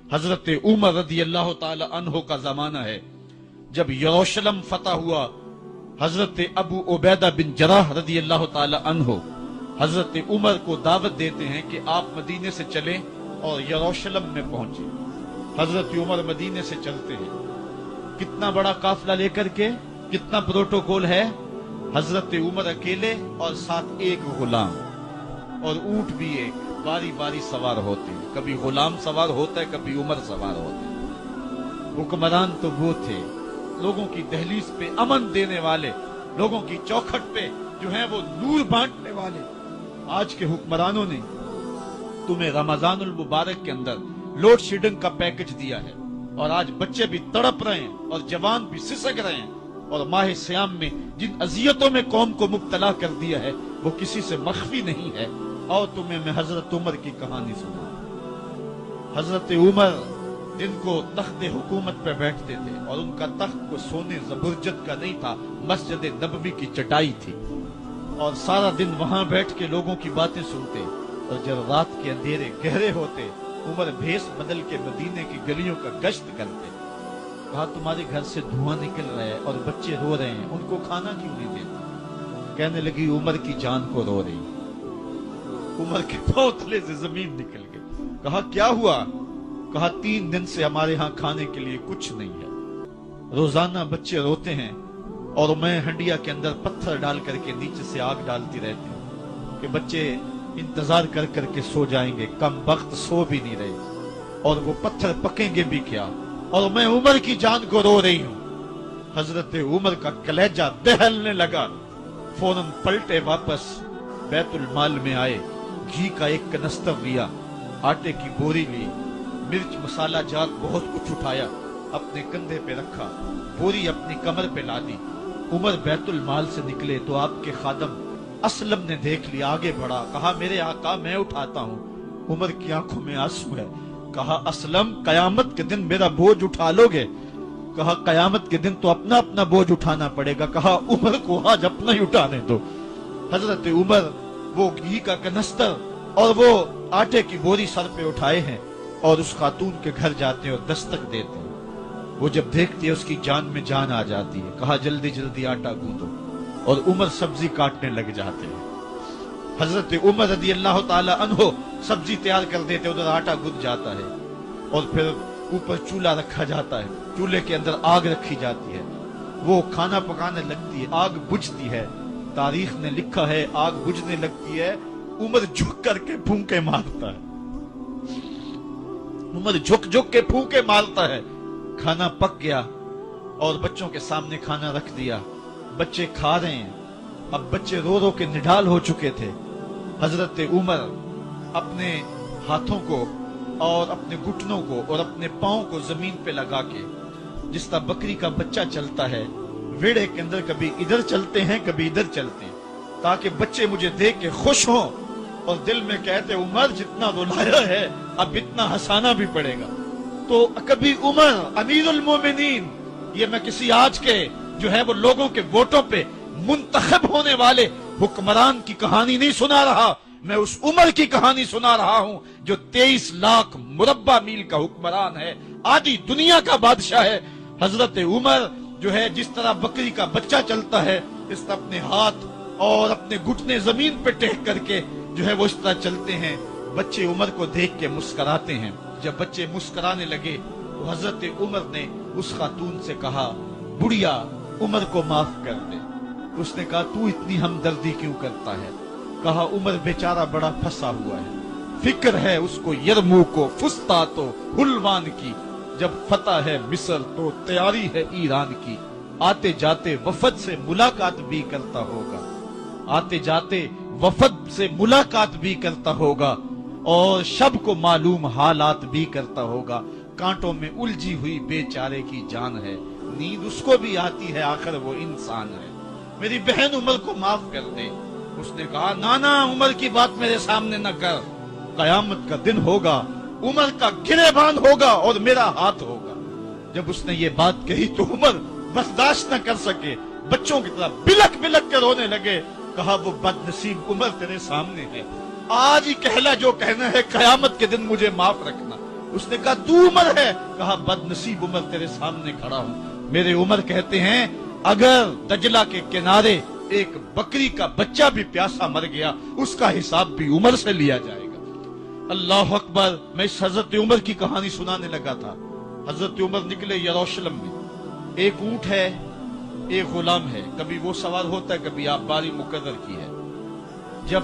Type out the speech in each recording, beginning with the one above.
حضرت عمر رضی اللہ تعالی عنہ کا زمانہ ہے جب یروشلم فتح ہوا. حضرت ابو عبیدہ بن جراح رضی اللہ تعالی عنہ حضرت عمر کو دعوت دیتے ہیں کہ آپ مدینے سے چلیں اور یروشلم میں پہنچیں. حضرت عمر مدینے سے چلتے ہیں. کتنا بڑا قافلہ لے کر کے, کتنا پروٹوکول ہے. حضرت عمر اکیلے اور ساتھ ایک غلام اور اونٹ بھی ایک, باری باری سوار ہوتے ہیں. کبھی غلام سوار ہوتا ہے, کبھی عمر سوار ہوتے ہیں. حکمران تو وہ تھے لوگوں کی دہلیز پہ امن دینے والے, لوگوں کی چوکھٹ پہ جو ہیں وہ نور بانٹنے والے. آج کے حکمرانوں نے تمہیں رمضان المبارک کے اندر لوڈ شیڈنگ کا پیکج دیا ہے اور آج بچے بھی تڑپ رہے ہیں اور جوان بھی سسک رہے ہیں, اور ماہ سیام میں جن اذیتوں میں قوم کو مبتلا کر دیا ہے وہ کسی سے مخفی نہیں ہے. اور تمہیں میں حضرت عمر کی کہانی سنا. حضرت عمر جن کو تخت حکومت پہ بیٹھتے تھے اور ان کا تخت کو سونے زبرجد کا نہیں تھا, مسجد نبوی کی چٹائی تھی, اور سارا دن وہاں بیٹھ کے لوگوں کی باتیں سنتے. اور جب رات کے اندھیرے گہرے ہوتے عمر بھیس بدل کے مدینے کی گلیوں کا گشت کرتے. کہا تمہارے گھر سے دھواں نکل رہا ہے اور بچے رو رہے ہیں, ان کو کھانا کیوں نہیں دیتے؟ کہنے لگی عمر کی جان کو رو رہی. عمر کے پاؤں تلے سے زمین نکل گئی. کہا کیا ہوا؟ کہا 3 دن سے ہمارے ہاں کھانے کے لیے کچھ نہیں ہے. روزانہ بچے روتے ہیں اور میں ہنڈیا کے اندر پتھر ڈال کر کے نیچے سے آگ ڈالتی رہتی ہوں کہ بچے انتظار کر کر کے سو جائیں گے. کم وقت سو بھی نہیں رہے اور وہ پتھر پکیں گے بھی کیا, اور میں عمر کی جان کو رو رہی ہوں. حضرت عمر کا کلیجہ دہلنے لگا. فوراً پلٹے واپس بیت المال میں آئے, گھی کا ایک کنستر لیا, آٹے کی بوری لی, مرچ مسالہ جات بہت کچھ اٹھایا, اپنے کندھے پہ رکھا, بوری اپنی کمر پہ لا دی. عمر بیت المال سے نکلے تو آپ کے خادم اسلم نے دیکھ لیا, آگے بڑھا, کہا میرے آقا میں اٹھاتا ہوں. عمر کی آنکھوں میں آنسو ہے. کہا اسلم قیامت کے دن میرا بوجھ اٹھا لو گے؟ کہا قیامت کے دن تو اپنا اپنا بوجھ اٹھانا پڑے گا. کہا عمر کو آج اپنا ہی اٹھانے دو. حضرت عمر وہ گھی کا کنستر اور وہ آٹے کی بوری سر پہ اٹھائے ہیں اور اس خاتون کے گھر جاتے ہیں اور دستک دیتے ہیں. وہ جب دیکھتی ہے اس کی جان میں جان آ جاتی ہے. کہا جلدی جلدی آٹا گوندو, اور عمر سبزی کاٹنے لگ جاتے ہیں. حضرت عمر رضی اللہ تعالی عنہ سبزی تیار کر دیتے, ادھر آٹا گند جاتا ہے اور پھر اوپر چولہا رکھا جاتا ہے, چولہے کے اندر آگ رکھی جاتی ہے, وہ کھانا پکانے لگتی ہے, آگ بجھتی ہے. تاریخ نے لکھا ہے آگ بجھنے لگتی ہے, عمر جھک کر کے پھونکے مارتا ہے. عمر جھک جھک کے پھونکے مارتا ہے. کھانا پک گیا اور بچوں کے سامنے کھانا رکھ دیا. بچے کھا رہے ہیں. اب بچے رو رو کے نڈال ہو چکے تھے. حضرت عمر اپنے ہاتھوں کو اور اپنے گھٹنوں کو اور اپنے پاؤں کو زمین پہ لگا کے, جس طرح بکری کا بچہ چلتا ہے ویڑے کے اندر, کبھی ادھر چلتے ہیں کبھی ادھر چلتے ہیں, تاکہ بچے مجھے دیکھ کے خوش ہوں اور دل میں کہتے عمر جتنا رلایا ہے اب اتنا ہنسانا بھی پڑے گا. تو کبھی عمر امیر المومنین, یہ میں کسی آج کے جو ہے وہ لوگوں کے ووٹوں پہ منتخب ہونے والے حکمران کی کہانی نہیں سنا رہا, میں اس عمر کی کہانی سنا رہا ہوں جو 23 لاکھ مربع میل کا حکمران ہے, آدھی دنیا کا بادشاہ ہے. حضرت عمر جو ہے جس طرح بکری کا بچہ چلتا ہے اس طرح اپنے ہاتھ اور اپنے گھٹنے زمین پہ ٹیک کر کے جو ہے وہ اس طرح چلتے ہیں. بچے عمر کو دیکھ کے مسکراتے ہیں. جب بچے مسکرانے لگے تو حضرت عمر نے اس خاتون سے کہا بڑھیا عمر کو معاف کر دے. اس نے کہا تو اتنی ہمدردی کیوں کرتا ہے؟ کہا عمر بیچارہ بڑا پھنسا ہوا ہے, فکر ہے اس کو یرموک و فسطاط و حلوان کی, جب فتح ہے مصر تو تیاری ہے ایران کی. آتے جاتے وفد سے ملاقات بھی کرتا ہوگا, آتے جاتے وفد سے ملاقات بھی کرتا ہوگا, اور شب کو معلوم حالات بھی کرتا ہوگا. کانٹوں میں الجھی ہوئی بیچارے کی جان ہے, نیند اس کو بھی آتی ہے, آخر وہ انسان ہے. میری بہن عمر کو معاف کر دے. اس نے کہا نانا عمر کی بات میرے سامنے نہ کر, قیامت کا دن ہوگا, عمر کا گریبان ہوگا اور میرا ہاتھ ہوگا. جب اس نے یہ بات کہی تو عمر برداشت نہ کر سکے, بچوں کی طرح بلک بلک کے رونے لگے. کہا وہ بد نصیب عمر تیرے سامنے ہے, آج ہی کہلا جو کہنا ہے, قیامت کے دن مجھے معاف رکھنا. اس نے کہا تو عمر ہے؟ کہا بد نصیب عمر تیرے سامنے کھڑا ہوں۔ میرے عمر کہتے ہیں اگر دجلہ کے کنارے ایک بکری کا بچہ بھی پیاسا مر گیا اس کا حساب بھی عمر سے لیا جائے گا۔ اللہ اکبر۔ میں اس حضرت عمر کی کہانی سنانے لگا تھا۔ حضرت عمر نکلے یروشلم میں، ایک اونٹ ہے، ایک غلام ہے، کبھی وہ سوار ہوتا ہے، کبھی آپ باری مقرر کی ہے۔ جب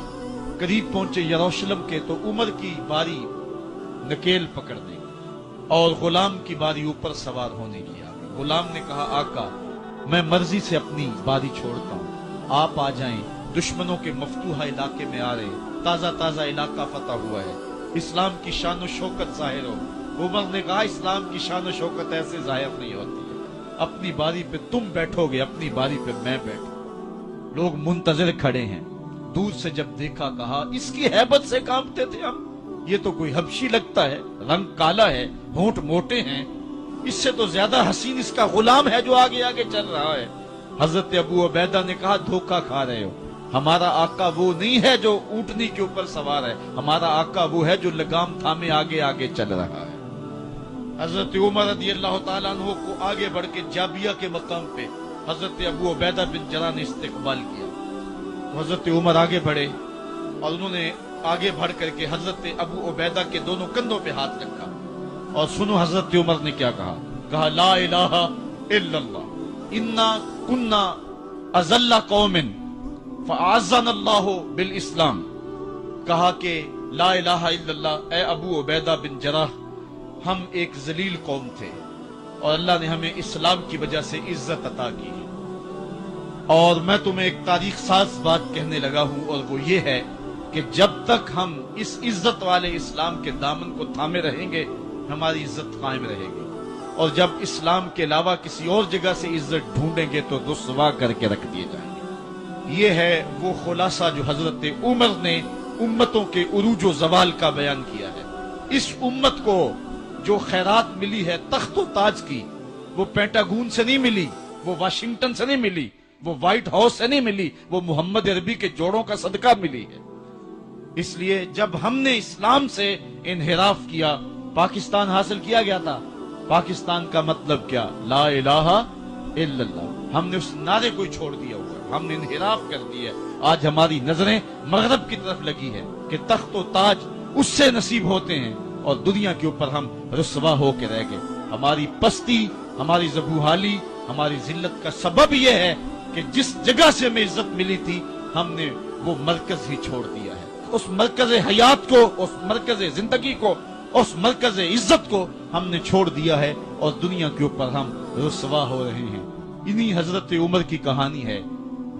قریب پہنچے یروشلم کے تو عمر کی باری نکیل پکڑنے کی اور غلام کی باری اوپر سوار ہونے کی آ گئی۔ غلام نے کہا آقا میں مرضی سے اپنی باری چھوڑتا ہوں، آپ آ جائیں، دشمنوں کے مفتوحہ علاقے میں آ رہے، تازہ تازہ علاقہ فتح ہوا ہے، اسلام کی شان و شوکت ظاہر ہو۔ عمر نے کہا اسلام کی شان و شوکت ایسے ظاہر نہیں ہوتی ہے، اپنی باری پہ تم بیٹھو گے، اپنی باری پہ میں بیٹھوں۔ لوگ منتظر کھڑے ہیں۔ دور سے جب دیکھا کہا اس کی ہیبت سے کانپتے تھے ہم، یہ تو کوئی حبشی لگتا ہے، رنگ کالا ہے، ہونٹ موٹے ہیں، اس سے تو زیادہ حسین اس کا غلام ہے جو آگے آگے چل رہا ہے۔ حضرت ابو عبیدہ نے کہا دھوکہ کھا رہے ہو، ہمارا آقا وہ نہیں ہے جو اونٹنی کے اوپر سوار ہے، ہمارا آقا وہ ہے جو لگام تھامے آگے آگے چل رہا ہے۔ حضرت عمر رضی اللہ تعالیٰ عنہ کو آگے بڑھ کے جابیہ کے مقام پہ حضرت ابو عبیدہ بن جراح نے استقبال کیا۔ حضرت عمر آگے بڑھے اور انہوں نے آگے بڑھ کر کے حضرت ابو عبیدہ کے دونوں کندھوں پہ ہاتھ رکھا، اور سنو حضرت عمر نے کیا کہا، کہا لا الہ الا اللہ انا کنا اذل قوم فاعزنا اللہ بالاسلام۔ کہا کہ لا الہ الا اللہ، اے ابو عبیدہ بن جراح، ہم ایک ذلیل قوم تھے اور اللہ نے ہمیں اسلام کی وجہ سے عزت عطا کی، اور میں تمہیں ایک تاریخ ساز بات کہنے لگا ہوں، اور وہ یہ ہے کہ جب تک ہم اس عزت والے اسلام کے دامن کو تھامے رہیں گے ہماری عزت قائم رہے گی، اور جب اسلام کے علاوہ کسی اور جگہ سے عزت ڈھونڈیں گے تو رسوا کر کے رکھ دیے جائیں گے۔ یہ ہے وہ خلاصہ جو حضرت عمر نے امتوں کے عروج و زوال کا بیان کیا ہے۔ اس امت کو جو خیرات ملی ہے تخت و تاج کی، وہ پینٹاگون سے نہیں ملی، وہ واشنگٹن سے نہیں ملی، وہ وائٹ ہاؤس سے نہیں ملی، وہ محمد عربی کے جوڑوں کا صدقہ ملی ہے۔ اس لیے جب ہم نے اسلام سے انحراف کیا، پاکستان حاصل کیا گیا تھا۔ پاکستان کا مطلب کیا؟ لا الہ الا اللہ۔ ہم نے اس نعرے کو چھوڑ دیا ہوا ہے، ہم نے انحراف کر دیا ہے۔ آج ہماری نظریں مغرب کی طرف لگی ہے کہ تخت و تاج اس سے نصیب ہوتے ہیں، اور دنیا کے اوپر ہم رسوا ہو کے رہ گئے۔ ہماری پستی، ہماری زبوحالی، ہماری ذلت کا سبب یہ ہے کہ جس جگہ سے ہمیں عزت ملی تھی ہم نے وہ مرکز ہی چھوڑ دیا ہے۔ اس مرکز حیات کو، اس مرکز زندگی کو، اس مرکز عزت کو ہم نے چھوڑ دیا ہے، اور دنیا کے اوپر ہم رسوا ہو رہے ہیں۔ انہی حضرت عمر کی کہانی ہے۔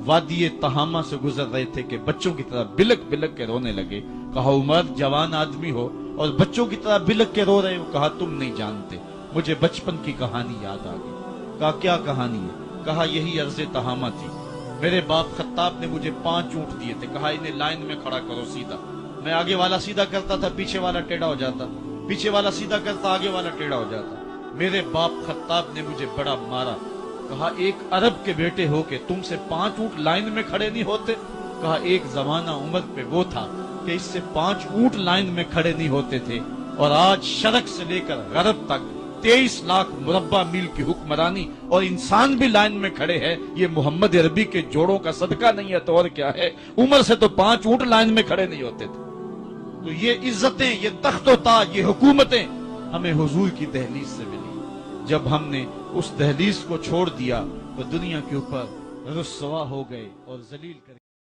وادی تہامہ سے گزر رہے تھے کہ بچوں کی طرح بلک بلک کے رونے لگے۔ کہا عمر جوان آدمی ہو اور بچوں کی طرح بلک کے رو رہے ہو؟ کہا تم نہیں جانتے، مجھے بچپن کی کہانی یاد آ گئی۔ کہا کیا کہانی ہے؟ کہا یہی عرض تہامہ تھی، میرے باپ خطاب نے مجھے 5 اونٹ دیے تھے، کہا انہیں لائن میں کھڑا کرو سیدھا۔ میں آگے والا سیدھا کرتا تھا، پیچھے والا ٹیڑھا ہو جاتا، پیچھے والا سیدھا کرتا، آگے والا ٹیڑھا ہو جاتا۔ میرے باپ خطاب نے مجھے بڑا مارا۔ کہا ایک عرب کے بیٹے ہو کہ تم سے 5 اونٹ لائن میں کھڑے نہیں ہوتے؟ کہا ایک زمانہ عمر پہ وہ تھا کہ اس سے 5 اونٹ لائن میں کھڑے نہیں ہوتے تھے، اور آج شرق سے لے کر غرب تک 23 لاکھ مربع میل کی حکمرانی اور انسان بھی لائن میں کھڑے ہیں۔ یہ محمد عربی کے جوڑوں کا صدقہ نہیں ہے تو اور کیا ہے؟ عمر سے تو 5 اونٹ لائن میں کھڑے نہیں ہوتے تھے۔ تو یہ عزتیں، یہ تخت و تاج، یہ حکومتیں ہمیں حضور کی دہلیز سے ملی۔ جب ہم نے اس دہلیز کو چھوڑ دیا تو دنیا کے اوپر رسوا ہو گئے اور ذلیل کر